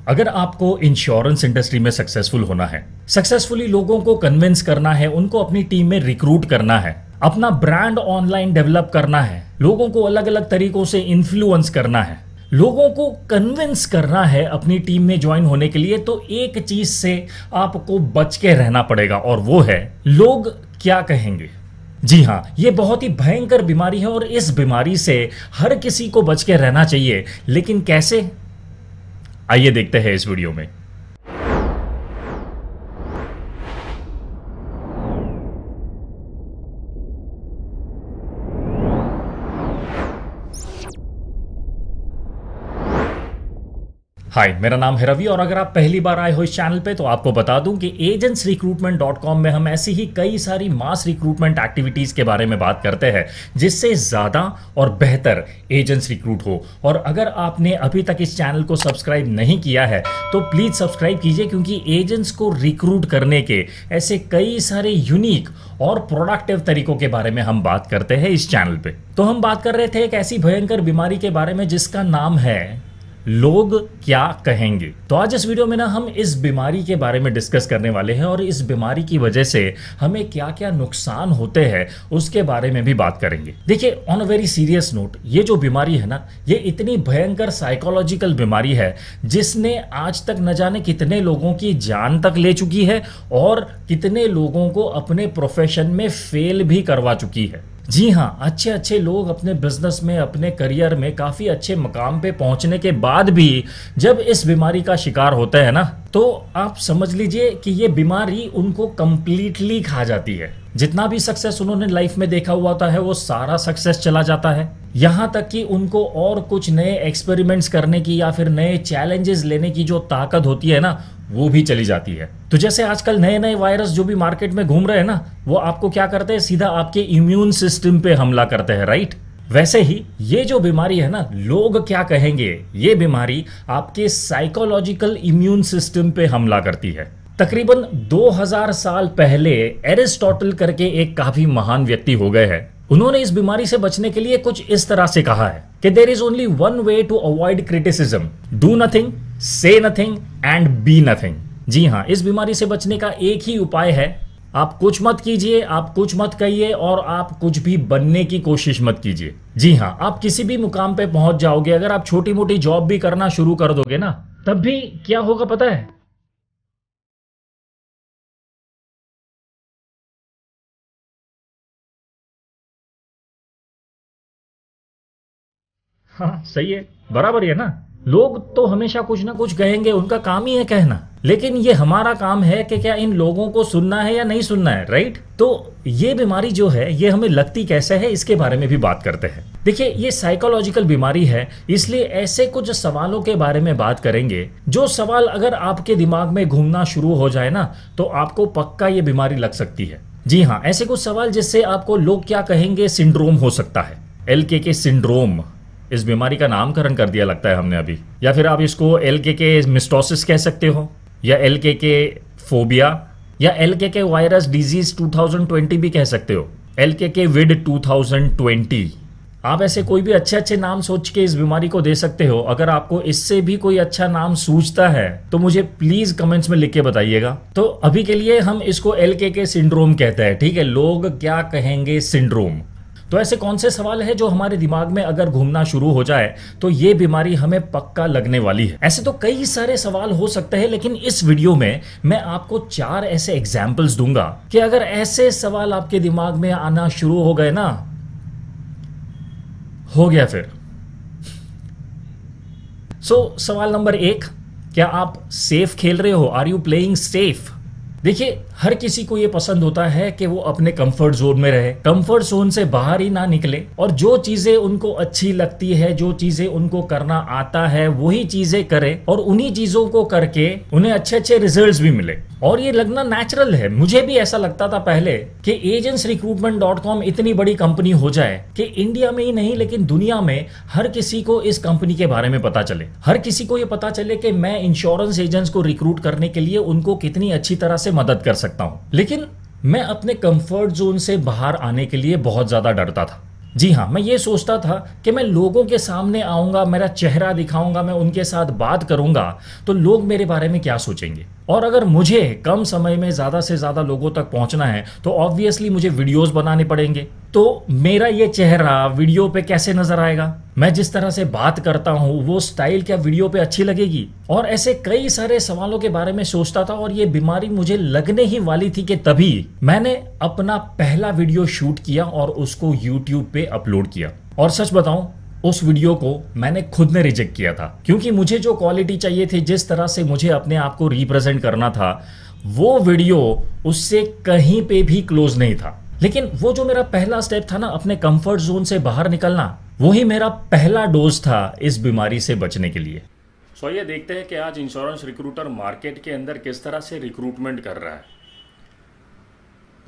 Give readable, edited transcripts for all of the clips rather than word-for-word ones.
अगर आपको insurance industry में सक्सेसफुल होना है, सक्सेसफुली लोगों को कन्विंस करना है, उनको अपनी टीम में रिक्रूट करना है, अपना ब्रांड ऑनलाइन डेवलप करना है, लोगों को अलग अलग तरीकों से इन्फ्लुएंस करना है, लोगों को कन्विंस करना है अपनी टीम में ज्वाइन होने के लिए, तो एक चीज से आपको बच के रहना पड़ेगा और वो है लोग क्या कहेंगे। जी हाँ, ये बहुत ही भयंकर बीमारी है और इस बीमारी से हर किसी को बच के रहना चाहिए। लेकिन कैसे, आइए देखते हैं इस वीडियो में। हाय, मेरा नाम है रवि और अगर आप पहली बार आए हो इस चैनल पे तो आपको बता दूं कि agentsrecruitment.com में हम ऐसी ही कई सारी मास रिक्रूटमेंट एक्टिविटीज के बारे में बात करते हैं जिससे ज्यादा और बेहतर एजेंट्स रिक्रूट हो। और अगर आपने अभी तक इस चैनल को सब्सक्राइब नहीं किया है तो प्लीज सब्सक्राइब कीजिए, क्योंकि एजेंट्स को रिक्रूट करने के ऐसे कई सारे यूनिक और प्रोडक्टिव तरीकों के बारे में हम बात करते हैं इस चैनल पे। तो हम बात कर रहे थे एक ऐसी भयंकर बीमारी के बारे में जिसका नाम है लोग क्या कहेंगे। तो आज इस वीडियो में ना हम इस बीमारी के बारे में डिस्कस करने वाले हैं और इस बीमारी की वजह से हमें क्या क्या नुकसान होते हैं उसके बारे में भी बात करेंगे। देखिए, on a very serious note, ये जो बीमारी है ना, ये इतनी भयंकर साइकोलॉजिकल बीमारी है जिसने आज तक न जाने कितने लोगों की जान तक ले चुकी है और कितने लोगों को अपने प्रोफेशन में फेल भी करवा चुकी है। जी हाँ, अच्छे अच्छे लोग अपने बिजनेस में, अपने करियर में काफी अच्छे मकाम पे पहुंचने के बाद भी जब इस बीमारी का शिकार होते हैं ना, तो आप समझ लीजिए कि ये बीमारी उनको कंप्लीटली खा जाती है। जितना भी सक्सेस उन्होंने लाइफ में देखा हुआ होता है वो सारा सक्सेस चला जाता है। यहां तक कि उनको और कुछ नए एक्सपेरिमेंट्स करने की या फिर नए चैलेंजेस लेने की जो ताकत होती है ना, वो भी चली जाती है। तो जैसे आजकल नए नए वायरस जो भी मार्केट में घूम रहे हैं ना, वो आपको क्या करते हैं, सीधा आपके इम्यून सिस्टम पे हमला करते हैं, राइट। वैसे ही ये जो बीमारी है ना, लोग क्या कहेंगे, ये बीमारी आपके साइकोलॉजिकल इम्यून सिस्टम पे हमला करती है। तकरीबन 2000 साल पहले एरिस्टोटल करके एक काफी महान व्यक्ति हो गए हैं। उन्होंने इस बीमारी से बचने के लिए कुछ इस तरह से कहा है कि there is only one way to avoid criticism, do nothing, say nothing and be nothing. जी हाँ, इस बीमारी से बचने का एक ही उपाय है, आप कुछ मत कीजिए, आप कुछ मत कहिए और आप कुछ भी बनने की कोशिश मत कीजिए। जी हाँ, आप किसी भी मुकाम पे पहुंच जाओगे। अगर आप छोटी मोटी जॉब भी करना शुरू कर दोगे ना, तब भी क्या होगा पता है, हाँ सही है, बराबर है ना। लोग तो हमेशा कुछ ना कुछ कहेंगे, उनका काम ही है कहना। लेकिन ये हमारा काम है कि क्या इन लोगों को सुनना है या नहीं सुनना है, राइट। तो ये बीमारी जो है ये हमें लगती कैसे है, इसके बारे में भी बात करते हैं। देखिए, ये साइकोलॉजिकल बीमारी है, इसलिए ऐसे कुछ सवालों के बारे में बात करेंगे जो सवाल अगर आपके दिमाग में घूमना शुरू हो जाए ना, तो आपको पक्का ये बीमारी लग सकती है। जी हाँ, ऐसे कुछ सवाल जिससे आपको लोग क्या कहेंगे सिंड्रोम हो सकता है। LKK सिंड्रोम, इस बीमारी का नामकरण कर दिया लगता है हमने अभी। या फिर आप इसको LKK मिस्टोसिस कह सकते हो, या LKK फोबिया, या LKK वायरस डिजीज 2020 भी कह सकते हो, LKK विड 2020। आप ऐसे कोई भी अच्छे अच्छे नाम सोच के इस बीमारी को दे सकते हो। अगर आपको इससे भी कोई अच्छा नाम सूझता है तो मुझे प्लीज कमेंट्स में लिख के बताइएगा। तो अभी के लिए हम इसको LKK सिंड्रोम कहते हैं, ठीक है, लोग क्या कहेंगे सिंड्रोम। तो ऐसे कौन से सवाल है जो हमारे दिमाग में अगर घूमना शुरू हो जाए तो ये बीमारी हमें पक्का लगने वाली है। ऐसे तो कई सारे सवाल हो सकते हैं, लेकिन इस वीडियो में मैं आपको 4 ऐसे एग्जाम्पल्स दूंगा कि अगर ऐसे सवाल आपके दिमाग में आना शुरू हो गए ना, हो गया फिर। सवाल नंबर 1, क्या आप सेफ खेल रहे हो, आर यू प्लेइंग सेफ। देखिए, हर किसी को ये पसंद होता है कि वो अपने कंफर्ट जोन में रहे, कंफर्ट जोन से बाहर ही ना निकले और जो चीजें उनको अच्छी लगती है, जो चीजें उनको करना आता है, वही चीजें करे और उन्हीं चीजों को करके उन्हें अच्छे अच्छे रिजल्ट्स भी मिले। और ये लगना नेचुरल है। मुझे भी ऐसा लगता था पहले कि agentsrecruitment.com इतनी बड़ी कंपनी हो जाए कि इंडिया में ही नहीं लेकिन दुनिया में हर किसी को इस कंपनी के बारे में पता चले, हर किसी को ये पता चले कि मैं इंश्योरेंस एजेंट्स को रिक्रूट करने के लिए उनको कितनी अच्छी तरह से मदद कर सकता हूं। लेकिन मैं अपने कंफर्ट जोन से बाहर आने के लिए बहुत ज्यादा डरता था। जी हाँ, मैं ये सोचता था कि मैं लोगों के सामने आऊँगा, मेरा चेहरा दिखाऊँगा, मैं उनके साथ बात करूँगा, तो लोग मेरे बारे में क्या सोचेंगे। और अगर मुझे कम समय में ज़्यादा से ज़्यादा लोगों तक पहुँचना है, तो ऑब्वियसली मुझे वीडियोज़ बनाने पड़ेंगे। तो मेरा ये चेहरा वीडियो पे कैसे नज़र आएगा? मैं जिस तरह से बात करता हूँ, वो स्टाइल क्या वीडियो पे अच्छी लगेगी? और ऐसे कई सारे सवालों के बारे में सोचता था, और ये बीमारी मुझे लगने ही वाली थी कि तभी मैंने अपना पहला वीडियो शूट किया और उसको यूट्यूब पे अपलोड किया। और सच बताऊं, उस वीडियो को मैंने खुद ने रिजेक्ट किया था, क्योंकि मुझे जो क्वालिटी चाहिए थी, जिस तरह से मुझे अपने आप को रिप्रेजेंट करना था, वो वीडियो उससे कहीं पे भी क्लोज नहीं था। लेकिन वो जो मेरा पहला स्टेप था ना, अपने कंफर्ट जोन से बाहर निकलना, वही मेरा पहला डोज था इस बीमारी से बचने के लिए। सो ये देखते हैं कि आज इंश्योरेंस रिक्रूटर मार्केट के अंदर किस तरह से रिक्रूटमेंट कर रहा है।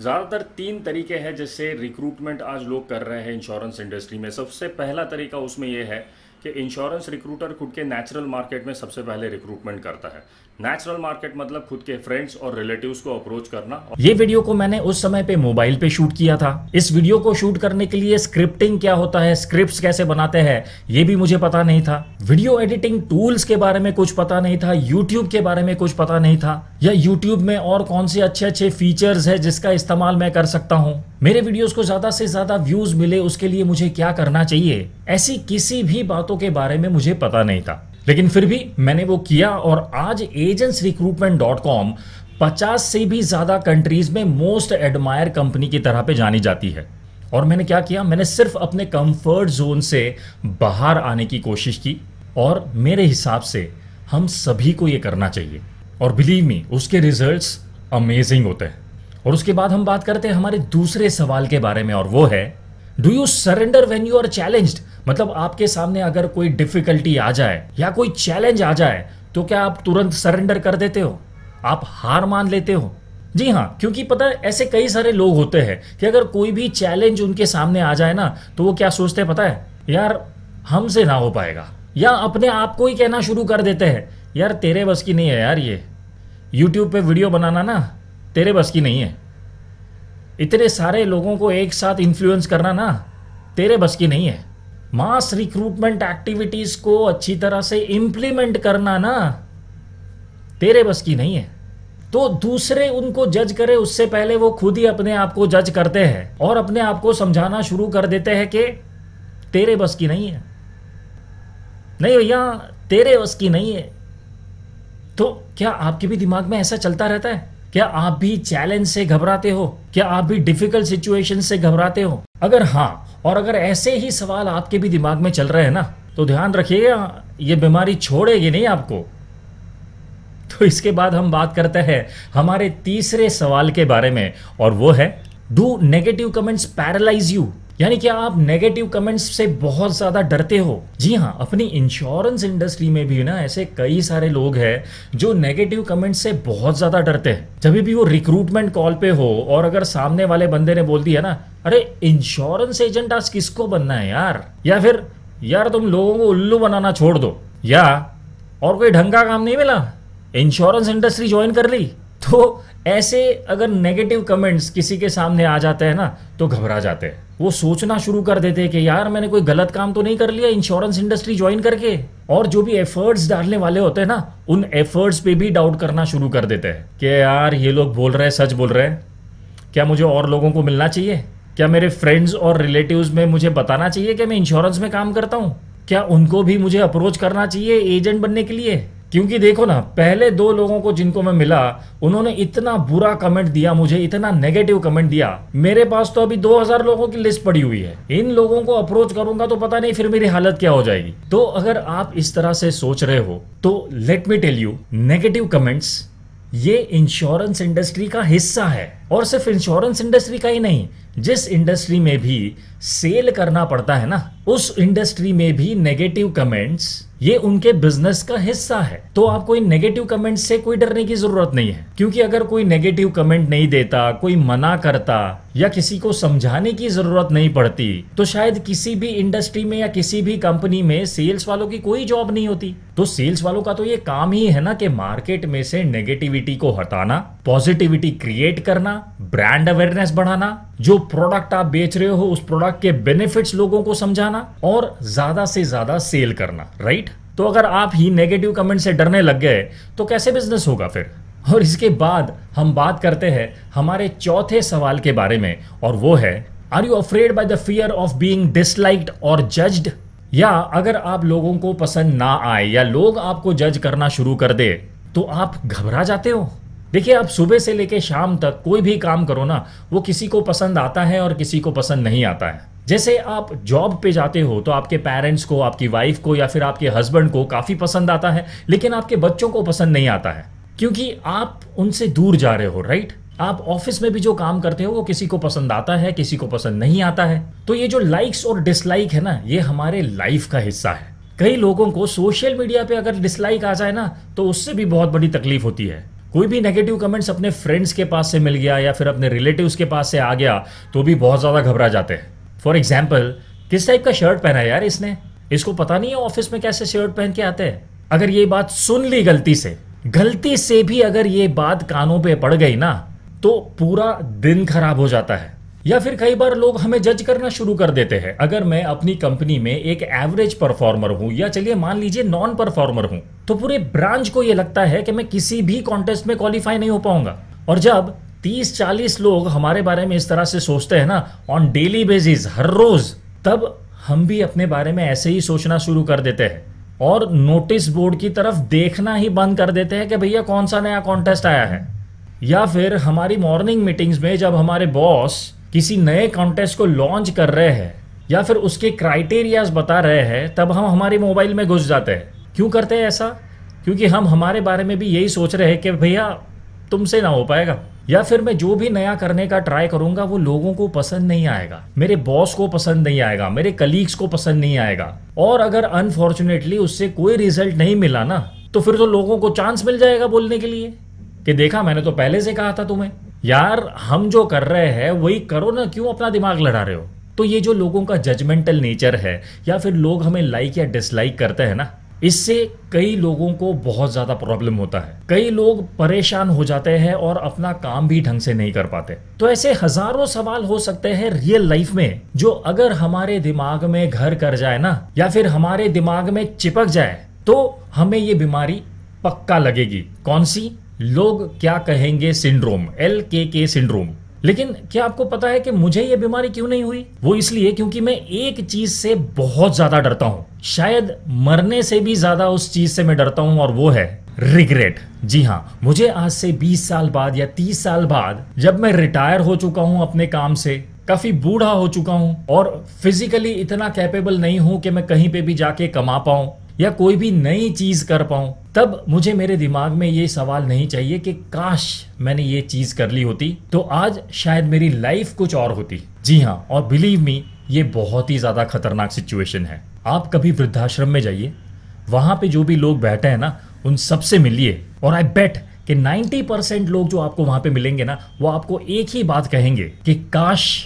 ज़्यादातर 3 तरीके हैं जिससे रिक्रूटमेंट आज लोग कर रहे हैं इंश्योरेंस इंडस्ट्री में। सबसे पहला तरीका उसमें यह है कि इंश्योरेंस रिक्रूटर खुद के नेचुरल मार्केट में सबसे पहले रिक्रूटमेंट करता है। नेचुरल मार्केट मतलब खुद के फ्रेंड्स और रिलेटिव्स को अप्रोच करना। ये वीडियो को मैंने उस समय पे मोबाइल पे शूट किया था। इस वीडियो को शूट करने के लिए स्क्रिप्टिंग क्या होता है, स्क्रिप्ट्स कैसे बनाते हैं, ये भी मुझे पता नहीं था। वीडियो एडिटिंग टूल्स के बारे में कुछ पता नहीं था, यूट्यूब के बारे में कुछ पता नहीं था, या यूट्यूब में और कौन से अच्छे अच्छे फीचर्स है जिसका इस्तेमाल मैं कर सकता हूँ। मेरे वीडियोस को ज्यादा से ज्यादा व्यूज मिले, उसके लिए मुझे क्या करना चाहिए, ऐसी किसी भी बातों के बारे में मुझे पता नहीं था। लेकिन फिर भी मैंने वो किया, और आज agentsrecruitment.com 50 से भी ज्यादा कंट्रीज में मोस्ट एडमायर कंपनी की तरह पे जानी जाती है। और मैंने क्या किया, मैंने सिर्फ अपने कंफर्ट जोन से बाहर आने की कोशिश की, और मेरे हिसाब से हम सभी को ये करना चाहिए। और बिलीव मी, उसके रिजल्ट्स अमेजिंग होते हैं। और उसके बाद हम बात करते हैं हमारे दूसरे सवाल के बारे में, और वो है, do you surrender when you are challenged? मतलब आपके सामने अगर कोई डिफिकल्टी आ जाए या कोई चैलेंज आ जाए, तो क्या आप तुरंत सरेंडर कर देते हो, आप हार मान लेते हो? जी हाँ, क्योंकि पता है ऐसे कई सारे लोग होते हैं कि अगर कोई भी चैलेंज उनके सामने आ जाए ना, तो वो क्या सोचते हैं पता है, यार हमसे ना हो पाएगा, या अपने आप को ही कहना शुरू कर देते हैं, यार तेरे बस की नहीं है, यार ये यूट्यूब पे वीडियो बनाना ना तेरे बस की नहीं है, इतने सारे लोगों को एक साथ इन्फ्लुएंस करना ना तेरे बस की नहीं है, मास रिक्रूटमेंट एक्टिविटीज को अच्छी तरह से इंप्लीमेंट करना ना तेरे बस की नहीं है। तो दूसरे उनको जज करे उससे पहले वो खुद ही अपने आप को जज करते हैं और अपने आप को समझाना शुरू कर देते हैं कि तेरे बस की नहीं है, नहीं भैया तेरे बस की नहीं है। तो क्या आपके भी दिमाग में ऐसा चलता रहता है? क्या आप भी चैलेंज से घबराते हो? क्या आप भी डिफिकल्ट सिचुएशन से घबराते हो? अगर हाँ, और अगर ऐसे ही सवाल आपके भी दिमाग में चल रहे हैं ना, तो ध्यान रखिएगा, ये बीमारी छोड़ेगी नहीं आपको। तो इसके बाद हम बात करते हैं हमारे तीसरे सवाल के बारे में, और वो है, do negative comments paralyse you? यानी कि आप नेगेटिव कमेंट्स से बहुत ज्यादा डरते हो? जी हाँ, अपनी इंश्योरेंस इंडस्ट्री में भी ना ऐसे कई सारे लोग हैं जो नेगेटिव कमेंट्स से बहुत ज्यादा डरते हैं। जब भी वो रिक्रूटमेंट कॉल पे हो और अगर सामने वाले बंदे ने बोल दिया ना, अरे इंश्योरेंस एजेंट आज किसको बनना है यार, या फिर यार तुम लोगों को उल्लू बनाना छोड़ दो, या और कोई ढंग का काम नहीं मिला, इंश्योरेंस इंडस्ट्री ज्वाइन कर ली, तो ऐसे अगर नेगेटिव कमेंट्स किसी के सामने आ जाते हैं ना, तो घबरा जाते हैं। वो सोचना शुरू कर देते हैं कि यार मैंने कोई गलत काम तो नहीं कर लिया इंश्योरेंस इंडस्ट्री ज्वाइन करके। और जो भी एफर्ट्स डालने वाले होते हैं ना, उन एफर्ट्स पे भी डाउट करना शुरू कर देते हैं कि यार ये लोग बोल रहे हैं, सच बोल रहे हैं क्या? मुझे और लोगों को मिलना चाहिए क्या? मेरे फ्रेंड्स और रिलेटिव्स में मुझे बताना चाहिए कि मैं इंश्योरेंस में काम करता हूँ? क्या उनको भी मुझे अप्रोच करना चाहिए एजेंट बनने के लिए? क्योंकि देखो ना, पहले 2 लोगों को जिनको मैं मिला, उन्होंने इतना बुरा कमेंट दिया मुझे, इतना नेगेटिव कमेंट दिया। मेरे पास तो अभी 2000 लोगों की लिस्ट पड़ी हुई है। इन लोगों को अप्रोच करूंगा तो पता नहीं फिर मेरी हालत क्या हो जाएगी। तो अगर आप इस तरह से सोच रहे हो, तो let me tell you, negative comments ये इंश्योरेंस इंडस्ट्री का हिस्सा है। और सिर्फ इंश्योरेंस इंडस्ट्री का ही नहीं, जिस इंडस्ट्री में भी सेल करना पड़ता है ना, उस इंडस्ट्री में भी नेगेटिव कमेंट्स ये उनके बिजनेस का हिस्सा है। तो आपको इन नेगेटिव कमेंट से कोई डरने की जरूरत नहीं है, क्योंकि अगर कोई नेगेटिव कमेंट नहीं देता, कोई मना करता, या किसी को समझाने की जरूरत नहीं पड़ती, तो शायद किसी भी इंडस्ट्री में या किसी भी कंपनी में सेल्स वालों की कोई जॉब नहीं होती। तो सेल्स वालों का तो ये काम ही है ना कि मार्केट में से नेगेटिविटी को हटाना, पॉजिटिविटी क्रिएट करना, ब्रांड अवेयरनेस बढ़ाना, जो प्रोडक्ट आप बेच रहे हो उस प्रोडक्ट के बेनिफिट्स लोगों को समझाना और ज्यादा से ज्यादा सेल करना, राइट? तो अगर आप ही नेगेटिव कमेंट से डरने लग गए तो कैसे बिजनेस होगा फिर? और इसके बाद हम बात करते हैं हमारे चौथे सवाल के बारे में, और वो है, are you afraid by the fear of being disliked और जज्ड? या अगर आप लोगों को पसंद ना आए या लोग आपको जज करना शुरू कर दे तो आप घबरा जाते हो? देखिए, आप सुबह से लेकर शाम तक कोई भी काम करो ना, वो किसी को पसंद आता है और किसी को पसंद नहीं आता है। जैसे आप जॉब पे जाते हो तो आपके पेरेंट्स को, आपकी वाइफ को या फिर आपके हस्बैंड को काफी पसंद आता है, लेकिन आपके बच्चों को पसंद नहीं आता है क्योंकि आप उनसे दूर जा रहे हो, राइट? आप ऑफिस में भी जो काम करते हो वो किसी को पसंद आता है, किसी को पसंद नहीं आता है। तो ये जो लाइक्स और डिसलाइक है ना, ये हमारे लाइफ का हिस्सा है। कई लोगों को सोशल मीडिया पे अगर डिसलाइक आ जाए ना तो उससे भी बहुत बड़ी तकलीफ होती है। कोई भी नेगेटिव कमेंट्स अपने फ्रेंड्स के पास से मिल गया या फिर अपने रिलेटिव्स के पास से आ गया तो भी बहुत ज्यादा घबरा जाते हैं। फॉर एग्जाम्पल, किस टाइप का शर्ट पहना है यार इसने, इसको पता नहीं है ऑफिस में कैसे शर्ट पहन के आते हैं। अगर ये बात सुन ली गलती से भी अगर ये बात कानों पे पड़ गई ना तो पूरा दिन खराब हो जाता है। या फिर कई बार लोग हमें जज करना शुरू कर देते हैं। अगर मैं अपनी कंपनी में एक एवरेज परफॉर्मर हूं या चलिए मान लीजिए नॉन परफॉर्मर हूं, तो पूरे ब्रांच को यह लगता है कि मैं किसी भी कॉन्टेस्ट में क्वालिफाई नहीं हो पाऊंगा। और जब 30-40 लोग हमारे बारे में इस तरह से सोचते हैं ना ऑन डेली बेसिस, हर रोज, तब हम भी अपने बारे में ऐसे ही सोचना शुरू कर देते हैं और नोटिस बोर्ड की तरफ देखना ही बंद कर देते हैं कि भैया कौन सा नया कॉन्टेस्ट आया है। या फिर हमारी मॉर्निंग मीटिंग्स में जब हमारे बॉस किसी नए कॉन्टेस्ट को लॉन्च कर रहे हैं या फिर उसके क्राइटेरियाज बता रहे हैं, तब हम हमारे मोबाइल में घुस जाते हैं। क्यों करते हैं ऐसा? क्योंकि हम हमारे बारे में भी यही सोच रहे हैं कि भैया तुमसे ना हो पाएगा, या फिर मैं जो भी नया करने का ट्राई करूंगा वो लोगों को पसंद नहीं आएगा, मेरे बॉस को पसंद नहीं आएगा, मेरे कलीग्स को पसंद नहीं आएगा। और अगर अनफॉर्चुनेटली उससे कोई रिजल्ट नहीं मिला ना तो फिर तो लोगों को चांस मिल जाएगा बोलने के लिए कि देखा, मैंने तो पहले से कहा था तुम्हें। यार, हम जो कर रहे हैं वही करो ना, क्यों अपना दिमाग लड़ा रहे हो? तो ये जो लोगों का जजमेंटल नेचर है या फिर लोग हमें लाइक या डिसलाइक करते हैं ना, इससे कई लोगों को बहुत ज्यादा प्रॉब्लम होता है। कई लोग परेशान हो जाते हैं और अपना काम भी ढंग से नहीं कर पाते। तो ऐसे हजारों सवाल हो सकते हैं रियल लाइफ में जो अगर हमारे दिमाग में घर कर जाए ना या फिर हमारे दिमाग में चिपक जाए तो हमें ये बीमारी पक्का लगेगी। कौन सी? लोग क्या कहेंगे सिंड्रोम, LKK सिंड्रोम। लेकिन क्या आपको पता है कि मुझे ये बीमारी क्यों नहीं हुई? वो इसलिए क्योंकि मैं एक चीज से बहुत ज्यादा डरता हूं, शायद मरने से भी ज्यादा उस चीज से मैं डरता हूं, और वो है रिग्रेट। जी हाँ, मुझे आज से 20 साल बाद या 30 साल बाद जब मैं रिटायर हो चुका हूं अपने काम से, काफी बूढ़ा हो चुका हूं और फिजिकली इतना कैपेबल नहीं हूं कि मैं कहीं पे भी जाके कमा पाऊं या कोई भी नई चीज कर पाऊं, तब मुझे मेरे दिमाग में ये सवाल नहीं चाहिए कि काश मैंने ये चीज कर ली होती तो आज शायद मेरी लाइफ कुछ और होती। जी हाँ, और बिलीव मी, ये बहुत ही ज्यादा खतरनाक सिचुएशन है। आप कभी वृद्धाश्रम में जाइए, वहां पे जो भी लोग बैठे हैं ना उन सबसे मिलिए, और आई बेट कि 90% लोग जो आपको वहां पे मिलेंगे ना वो आपको एक ही बात कहेंगे कि काश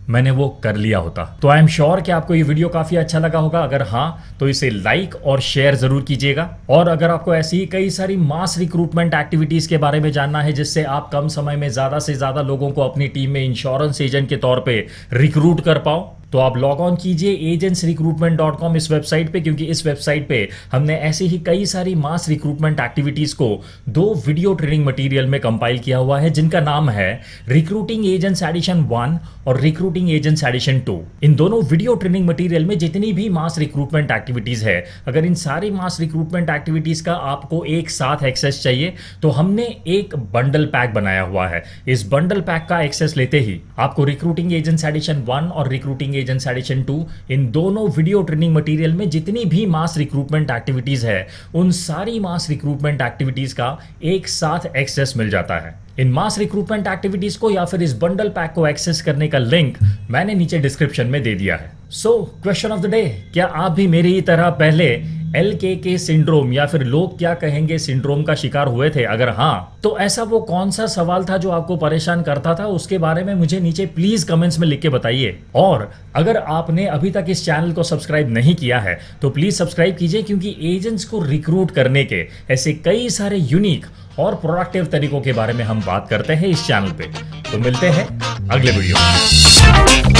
मैंने वो कर लिया होता। तो आई एम श्योर कि आपको ये वीडियो काफी अच्छा लगा होगा। अगर हाँ तो इसे लाइक और शेयर जरूर कीजिएगा। और अगर आपको ऐसी ही कई सारी मास रिक्रूटमेंट एक्टिविटीज के बारे में जानना है जिससे आप कम समय में ज्यादा से ज्यादा लोगों को अपनी टीम में इंश्योरेंस एजेंट के तौर पे रिक्रूट कर पाओ, तो आप लॉग ऑन कीजिए agentsrecruitment.com इस वेबसाइट पे, क्योंकि इस वेबसाइट पे हमने ऐसे ही कई सारी मास रिक्रूटमेंट एक्टिविटीज को 2 वीडियो ट्रेनिंग मटेरियल में कंपाइल किया हुआ है जिनका नाम है रिक्रूटिंग एजेंट्स एडिशन 1 और रिक्रूटिंग एजेंट्स एडिशन 2। इन दोनों वीडियो ट्रेनिंग मटेरियल में जितनी भी मास रिक्रूटमेंट एक्टिविटीज है, अगर इन सारी मास रिक्रूटमेंट एक्टिविटीज का आपको एक साथ एक्सेस चाहिए तो हमने एक बंडल पैक बनाया हुआ है। इस बंडल पैक का एक्सेस लेते ही आपको रिक्रूटिंग एजेंट्स एडिशन 1 और रिक्रूटिंग एजेंट्स एडिशन 2, इन दोनों वीडियो ट्रेनिंग मटेरियल में जितनी भी मास रिक्रूटमेंट एक्टिविटीज है उन सारी मास रिक्रूटमेंट एक्टिविटीज का एक साथ एक्सेस मिल जाता है। इन मास रिक्रूटमेंट एक्टिविटीज को या फिर इस बंडल पैक को एक्सेस करने का लिंक मैंने नीचे डिस्क्रिप्शन में दे दिया है। So question of the day, क्या आप भी मेरी तरह पहले LKK सिंड्रोम या फिर लोग क्या कहेंगे सिंड्रोम का शिकार हुए थे? अगर हाँ, तो ऐसा वो कौन सा सवाल था जो आपको परेशान करता था? उसके बारे में मुझे नीचे प्लीज कमेंट्स में लिख के बताइए। और अगर आपने अभी तक इस चैनल को सब्सक्राइब नहीं किया है तो प्लीज सब्सक्राइब कीजिए, क्योंकि एजेंट्स को रिक्रूट करने के ऐसे कई सारे यूनिक और प्रोडक्टिव तरीकों के बारे में हम बात करते हैं इस चैनल पे। तो मिलते हैं अगले वीडियो में।